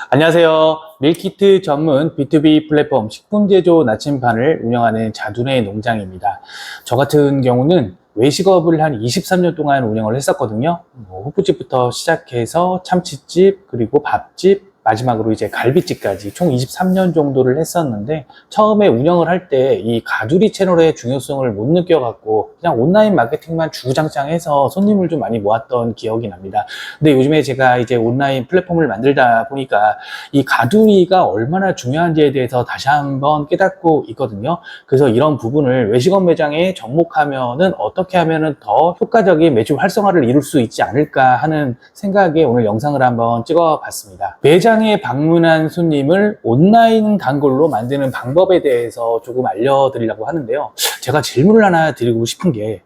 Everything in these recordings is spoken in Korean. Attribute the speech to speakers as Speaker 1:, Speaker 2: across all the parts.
Speaker 1: 안녕하세요. 밀키트 전문 B2B 플랫폼 식품제조 나침반을 운영하는 자두네 농장입니다. 저 같은 경우는 외식업을 한 23년 동안 운영을 했었거든요. 호프집부터 시작해서 참치집, 그리고 밥집, 마지막으로 이제 갈비집까지 총 23년 정도를 했었는데, 처음에 운영을 할 때 이 가두리 채널의 중요성을 못 느껴갖고 그냥 온라인 마케팅만 주구장창해서 손님을 좀 많이 모았던 기억이 납니다. 근데 요즘에 제가 이제 온라인 플랫폼을 만들다 보니까 이 가두리가 얼마나 중요한지에 대해서 다시 한번 깨닫고 있거든요. 그래서 이런 부분을 외식업 매장에 접목하면은 어떻게 하면은 더 효과적인 매출 활성화를 이룰 수 있지 않을까 하는 생각에 오늘 영상을 한번 찍어 봤습니다. 매장에 방문한 손님을 온라인 단골로 만드는 방법에 대해서 조금 알려드리려고 하는데요. 제가 질문을 하나 드리고 싶은 게,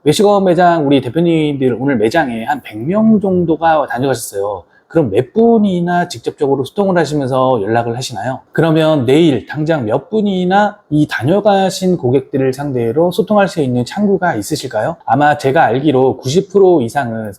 Speaker 1: 외식업 매장 우리 대표님들 오늘 매장에 한 100명 정도가 다녀가셨어요. 그럼 몇 분이나 직접적으로 소통을 하시면서 연락을 하시나요? 그러면 내일 당장 몇 분이나 이 다녀가신 고객들을 상대로 소통할 수 있는 창구가 있으실까요? 아마 제가 알기로 90% 이상은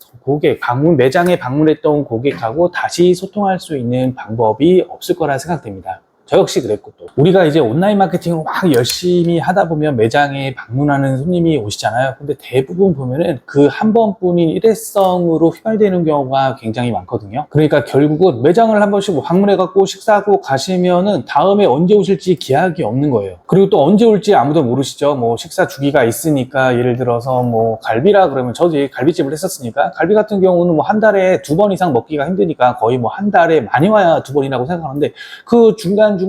Speaker 1: 매장에 방문했던 고객하고 다시 소통할 수 있는 방법이 없을 거라 생각됩니다. 저 역시 그랬고, 또 우리가 이제 온라인 마케팅을 막 열심히 하다 보면 매장에 방문하는 손님이 오시잖아요. 근데 대부분 보면은 그 한 번뿐인 일회성으로 휘발되는 경우가 굉장히 많거든요. 그러니까 결국은 매장을 한 번씩 방문해 갖고 식사하고 가시면은 다음에 언제 오실지 기약이 없는 거예요. 그리고 또 언제 올지 아무도 모르시죠. 뭐 식사 주기가 있으니까, 예를 들어서 뭐 갈비라 그러면, 저도 갈비집을 했었으니까 갈비 같은 경우는 뭐 한 달에 2번 이상 먹기가 힘드니까 거의 뭐 한 달에 많이 와야 2번이라고 생각하는데, 그 중간에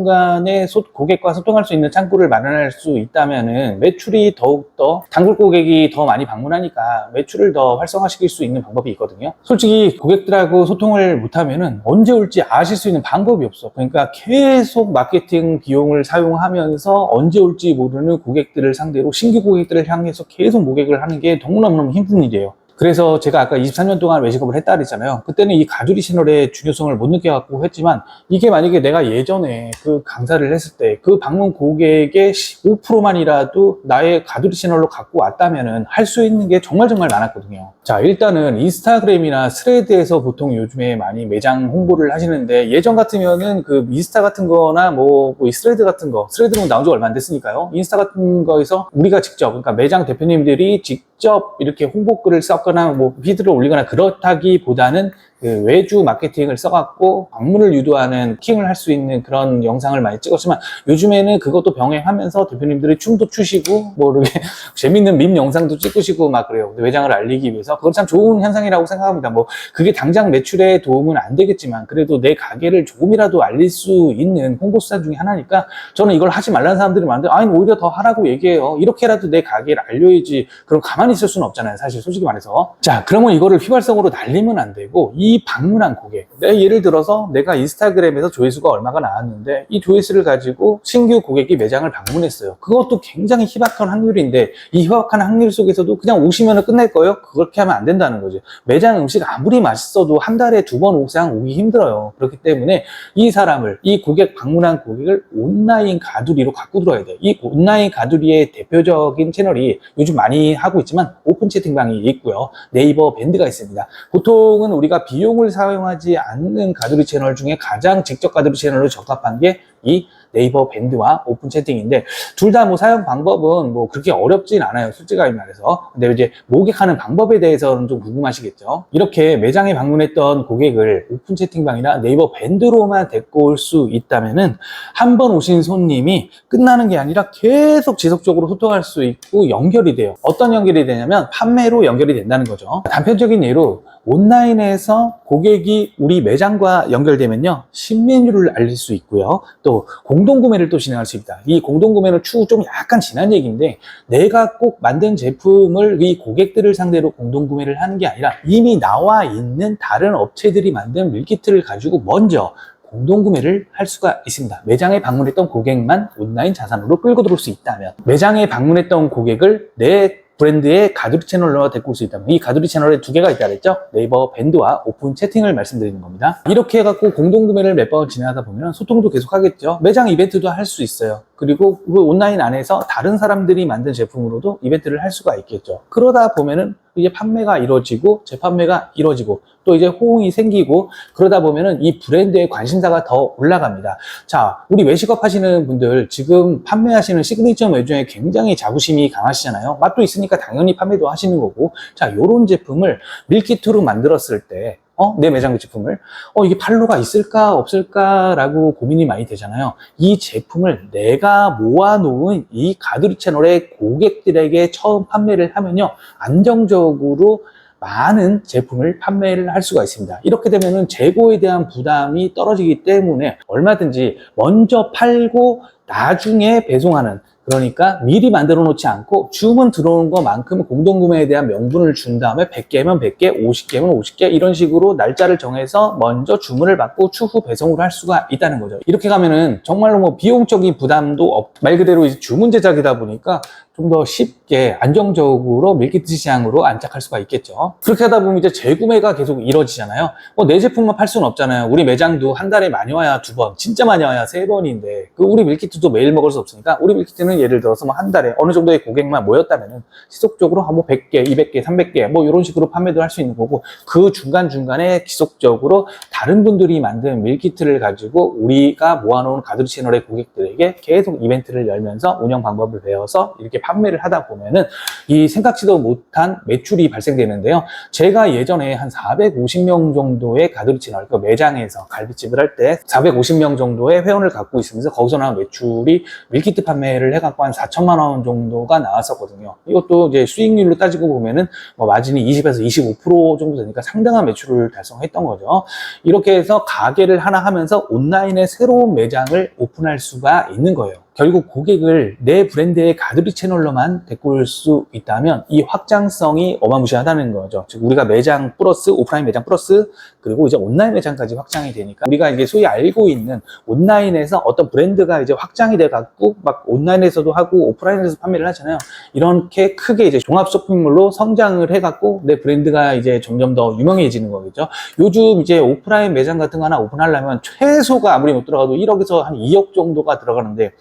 Speaker 1: 고객과 소통할 수 있는 창구를 마련할 수 있다면은 매출이 더욱더, 단골 고객이 더 많이 방문하니까 매출을 더 활성화시킬 수 있는 방법이 있거든요. 솔직히 고객들하고 소통을 못하면은 언제 올지 아실 수 있는 방법이 없어. 그러니까 계속 마케팅 비용을 사용하면서 언제 올지 모르는 고객들을 상대로, 신규 고객들을 향해서 계속 모객을 하는 게 너무너무 힘든 일이에요. 그래서 제가 아까 23년 동안 외식업을 했다 그랬잖아요. 그때는 이 가두리 채널의 중요성을 못 느껴갖고 했지만, 이게 만약에 내가 예전에 그 강사를 했을 때 그 방문 고객의 5%만이라도 나의 가두리 채널로 갖고 왔다면은 할 수 있는 게 정말 많았거든요. 자, 일단은 인스타그램이나 스레드에서 보통 요즘에 많이 매장 홍보를 하시는데, 예전 같으면은 그 인스타 같은 거나 뭐 스레드 같은 거, 스레드는 나온 지 얼마 안 됐으니까요. 인스타 같은 거에서 우리가 직접, 그러니까 매장 대표님들이 직접 이렇게 홍보글을 썼거나 뭐 피드를 올리거나 그렇다기보다는 그 외주 마케팅을 써갖고 방문을 유도하는 킹을 할 수 있는 그런 영상을 많이 찍었지만, 요즘에는 그것도 병행하면서 대표님들이 춤도 추시고 뭐 이렇게 재밌는 밈 영상도 찍으시고 막 그래요. 매장을 알리기 위해서. 그건 참 좋은 현상이라고 생각합니다. 뭐 그게 당장 매출에 도움은 안 되겠지만, 그래도 내 가게를 조금이라도 알릴 수 있는 홍보 수단 중에 하나니까, 저는 이걸 하지 말라는 사람들이 많은데, 아니 오히려 더 하라고 얘기해요. 이렇게라도 내 가게를 알려야지. 그럼 가만히 있을 수는 없잖아요, 사실 솔직히 말해서. 자, 그러면 이거를 휘발성으로 날리면 안 되고, 이 방문한 고객, 예를 들어서 내가 인스타그램에서 조회수가 얼마가 나왔는데, 이 조회수를 가지고 신규 고객이 매장을 방문했어요. 그것도 굉장히 희박한 확률인데, 이 희박한 확률 속에서도 그냥 오시면 끝낼 거예요? 그렇게 하면 안 된다는 거죠. 매장 음식 아무리 맛있어도 한 달에 2번 이상 오기 힘들어요. 그렇기 때문에 이 사람을, 이 고객, 방문한 고객을 온라인 가두리로 갖고 들어야 돼요. 이 온라인 가두리의 대표적인 채널이 요즘 많이 하고 있지만 오픈 채팅방이 있고요, 네이버 밴드가 있습니다. 보통은 우리가 비용을 사용하지 않는 가두리 채널 중에 가장 직접 가두리 채널로 적합한 게 이 네이버 밴드와 오픈 채팅인데, 둘 다 뭐 사용 방법은 뭐 그렇게 어렵진 않아요, 솔직히 말해서. 근데 이제 모객하는 방법에 대해서는 좀 궁금하시겠죠. 이렇게 매장에 방문했던 고객을 오픈 채팅방이나 네이버 밴드로만 데리고 올 수 있다면은, 한 번 오신 손님이 끝나는 게 아니라 계속 지속적으로 소통할 수 있고 연결이 돼요. 어떤 연결이 되냐면 판매로 연결이 된다는 거죠. 단편적인 예로, 온라인에서 고객이 우리 매장과 연결되면요, 신메뉴를 알릴 수 있고요, 또 공동구매를 또 진행할 수 있다. 이 공동구매는 추후 좀 약간 지난 얘기인데, 내가 꼭 만든 제품을 이 고객들을 상대로 공동구매를 하는 게 아니라, 이미 나와 있는 다른 업체들이 만든 밀키트를 가지고 먼저 공동구매를 할 수가 있습니다. 매장에 방문했던 고객만 온라인 자산으로 끌고 들어올 수 있다면, 매장에 방문했던 고객을 내 브랜드의 가두리 채널로 데리고 올 수 있다면, 이 가두리 채널에 2개가 있다 그랬죠? 네이버 밴드와 오픈 채팅을 말씀드리는 겁니다. 이렇게 해갖고 공동구매를 몇 번 진행하다 보면 소통도 계속 하겠죠. 매장 이벤트도 할 수 있어요. 그리고 그 온라인 안에서 다른 사람들이 만든 제품으로도 이벤트를 할 수가 있겠죠. 그러다 보면은 이제 판매가 이루어지고 재판매가 이루어지고 또 이제 호응이 생기고 그러다 보면은 이 브랜드의 관심사가 더 올라갑니다. 자, 우리 외식업 하시는 분들 지금 판매하시는 시그니처 메뉴 중에 굉장히 자부심이 강하시잖아요. 맛도 있으니까 당연히 판매도 하시는 거고, 자, 요런 제품을 밀키트로 만들었을 때 내 매장 제품을 이게 판로가 있을까 없을까라고 고민이 많이 되잖아요. 이 제품을 내가 모아놓은 이 가두리 채널의 고객들에게 처음 판매를 하면요, 안정적으로 많은 제품을 판매를 할 수가 있습니다. 이렇게 되면은 재고에 대한 부담이 떨어지기 때문에 얼마든지 먼저 팔고 나중에 배송하는, 그러니까 미리 만들어 놓지 않고 주문 들어오는 것만큼 공동구매에 대한 명분을 준 다음에 100개면 100개, 50개면 50개 이런 식으로 날짜를 정해서 먼저 주문을 받고 추후 배송을 할 수가 있다는 거죠. 이렇게 가면은 정말로 뭐 비용적인 부담도 말 그대로 이제 주문 제작이다 보니까 좀 더 쉽게 안정적으로 밀키트 시장으로 안착할 수가 있겠죠. 그렇게 하다 보면 이제 재구매가 계속 이루어지잖아요. 내 제품만 팔 수는 없잖아요. 우리 매장도 한 달에 많이 와야 2번, 진짜 많이 와야 3번인데 우리 밀키트도 매일 먹을 수 없으니까 우리 밀키트는 예를 들어서 뭐 한 달에 어느 정도의 고객만 모였다면은 지속적으로 뭐 100개, 200개, 300개 뭐 이런 식으로 판매도 할 수 있는 거고, 그 중간중간에 지속적으로 다른 분들이 만든 밀키트를 가지고 우리가 모아놓은 가두리 채널의 고객들에게 계속 이벤트를 열면서 운영 방법을 배워서 이렇게 판매를 하다 보면은 이 생각지도 못한 매출이 발생되는데요. 제가 예전에 한 450명 정도의 가두리 채널, 그 매장에서 갈비집을 할 때 450명 정도의 회원을 갖고 있으면서 거기서 나온 매출이 밀키트 판매를 해갖고 한 4천만 원 정도가 나왔었거든요. 이것도 이제 수익률로 따지고 보면은 뭐 마진이 20에서 25% 정도 되니까 상당한 매출을 달성했던 거죠. 이렇게 해서 가게를 하나 하면서 온라인에 새로운 매장을 오픈할 수가 있는 거예요. 결국 고객을 내 브랜드의 가두리 채널로만 데리고 올 수 있다면 이 확장성이 어마무시하다는 거죠. 즉 우리가 매장 플러스 오프라인 매장 플러스 그리고 이제 온라인 매장까지 확장이 되니까 우리가 이제 소위 알고 있는 온라인에서 어떤 브랜드가 이제 확장이 돼 갖고 막 온라인에서도 하고 오프라인에서 판매를 하잖아요. 이렇게 크게 이제 종합 쇼핑몰로 성장을 해 갖고 내 브랜드가 이제 점점 더 유명해지는 거겠죠. 요즘 이제 오프라인 매장 같은 거 하나 오픈하려면 최소가 아무리 못 들어가도 1억에서 한 2억 정도가 들어가는데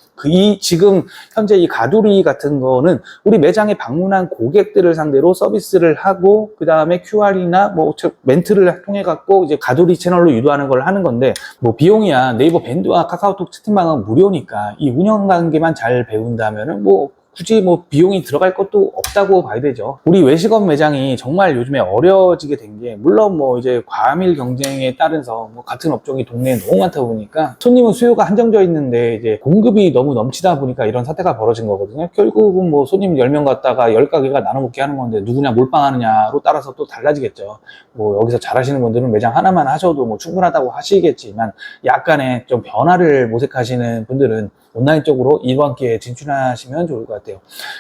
Speaker 1: 지금 현재 이 가두리 같은 거는 우리 매장에 방문한 고객들을 상대로 서비스를 하고 그 다음에 QR이나 뭐 멘트를 통해 갖고 이제 가두리 채널로 유도하는 걸 하는 건데, 뭐 비용이야 네이버 밴드와 카카오톡 채팅방은 무료니까 이 운영 관계만 잘 배운다면은 뭐 굳이 뭐 비용이 들어갈 것도 없다고 봐야 되죠. 우리 외식업 매장이 정말 요즘에 어려워지게 된 게, 물론 뭐 이제 과밀 경쟁에 따라서 뭐 같은 업종이 동네에 너무 많다 보니까 손님은 수요가 한정되어 있는데 이제 공급이 너무 넘치다 보니까 이런 사태가 벌어진 거거든요. 결국은 뭐 손님 10명 갔다가 10가게가 나눠 먹게 하는 건데 누구냐 몰빵하느냐로 따라서 또 달라지겠죠. 뭐 여기서 잘하시는 분들은 매장 하나만 하셔도 뭐 충분하다고 하시겠지만, 약간의 좀 변화를 모색하시는 분들은 온라인 쪽으로 이번 기회에 진출하시면 좋을 것 같아요.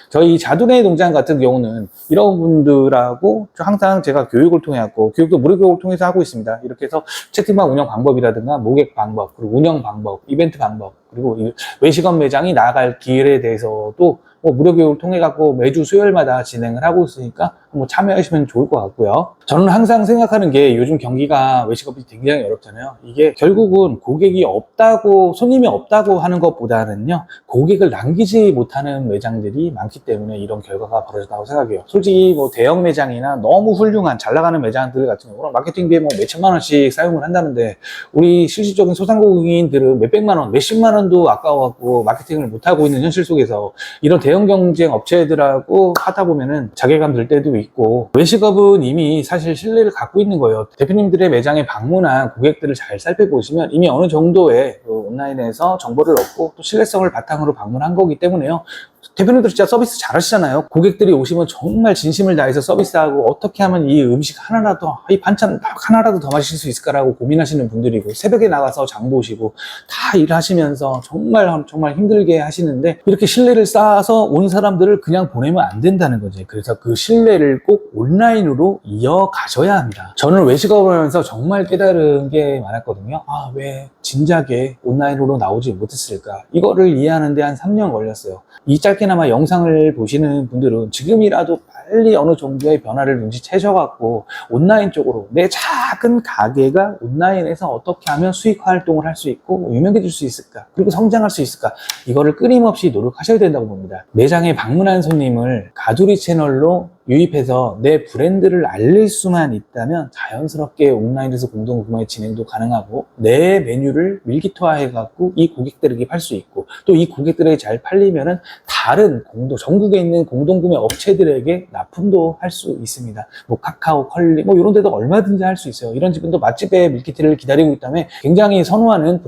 Speaker 1: 저희 자두네 농장 같은 경우는 이런 분들하고 항상 제가 교육을 통해 갖고, 교육도 무료 교육을 통해서 하고 있습니다. 이렇게 해서 채팅방 운영 방법이라든가 모객 방법, 그리고 운영 방법, 이벤트 방법, 그리고 외식업 매장이 나아갈 길에 대해서도 뭐 무료 교육을 통해 갖고 매주 수요일마다 진행을 하고 있으니까 한번 참여하시면 좋을 것 같고요. 저는 항상 생각하는 게, 요즘 경기가 외식업이 굉장히 어렵잖아요. 이게 결국은 고객이 없다고, 손님이 없다고 하는 것보다는요, 고객을 남기지 못하는 매장들이 많기 때문에 이런 결과가 벌어졌다고 생각해요. 솔직히 뭐 대형 매장이나 너무 훌륭한 잘 나가는 매장들 같은 경우는 마케팅비에 뭐 몇천만 원씩 사용을 한다는데, 우리 실질적인 소상공인들은 몇백만 원, 몇십만 원도 아까워갖고 마케팅을 못하고 있는 현실 속에서 이런 대형 경쟁 업체들하고 하다 보면은 자괴감 들 때도 있고, 외식업은 이미 사실 신뢰를 갖고 있는 거예요. 대표님들의 매장에 방문한 고객들을 잘 살펴보시면 이미 어느 정도의 온라인에서 정보를 얻고 또 신뢰성을 바탕으로 방문한 거기 때문에요. 대표님들 진짜 서비스 잘하시잖아요. 고객들이 오시면 정말 진심을 다해서 서비스하고, 어떻게 하면 이 음식 하나라도, 이 반찬 하나라도 더 마실 수 있을까라고 고민하시는 분들이고, 새벽에 나가서 장 보시고 다 일하시면서 정말 힘들게 하시는데, 이렇게 신뢰를 쌓아서 온 사람들을 그냥 보내면 안 된다는 거지. 그래서 그 신뢰를 꼭 온라인으로 이어가셔야 합니다. 저는 외식업을 하면서 정말 깨달은 게 많았거든요. 왜 진작에 온라인으로 나오지 못했을까? 이거를 이해하는데 한 3년 걸렸어요. 이 짧게나마 영상을 보시는 분들은 지금이라도 빨리 어느 정도의 변화를 눈치채셔갖고 온라인 쪽으로 내 작은 가게가 온라인에서 어떻게 하면 수익 활동을 할 수 있고 유명해질 수 있을까, 그리고 성장할 수 있을까, 이거를 끊임없이 노력하셔야 된다고 봅니다. 매장에 방문한 손님을 가두리 채널로 유입해서 내 브랜드를 알릴 수만 있다면 자연스럽게 온라인에서 공동구매 진행도 가능하고 내 메뉴를 밀기토화해갖고 이 고객들에게 팔 수 있고, 또 이 고객들에게 잘 팔리면은 다른 전국에 있는 공동구매 업체들에게 납품도 할 수 있습니다. 뭐 카카오, 컬리 뭐 이런 데도 얼마든지 할 수 있어요. 이런 집은 또 맛집에 밀키트를 기다리고 있다면 굉장히 선호하는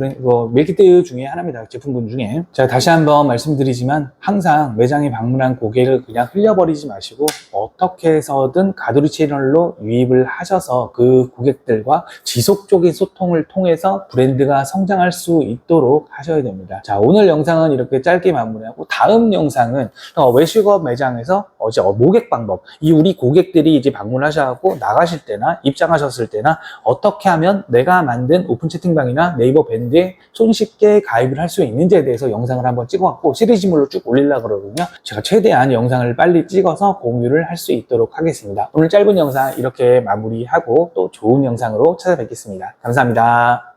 Speaker 1: 밀키트 중에 하나입니다. 제품군 중에. 자, 다시 한번 말씀드리지만 항상 매장에 방문한 고객을 그냥 흘려버리지 마시고 어떻게 해서든 가두리 채널로 유입을 하셔서 그 고객들과 지속적인 소통을 통해서 브랜드가 성장할 수 있도록 하셔야 됩니다. 자, 오늘 영상은 이렇게 짧게 마무리하고 다음 영상은 외식업 매장에서 모객 방법, 이 우리 고객들이 이제 방문하셔서 나가실 때나 입장하셨을 때나 어떻게 하면 내가 만든 오픈 채팅방이나 네이버 밴드에 손쉽게 가입을 할 수 있는지에 대해서 영상을 한번 찍어갖고 시리즈물로 쭉 올리려고 그러거든요. 제가 최대한 영상을 빨리 찍어서 공유를 할 수 있도록 하겠습니다. 오늘 짧은 영상 이렇게 마무리하고 또 좋은 영상으로 찾아뵙겠습니다. 감사합니다.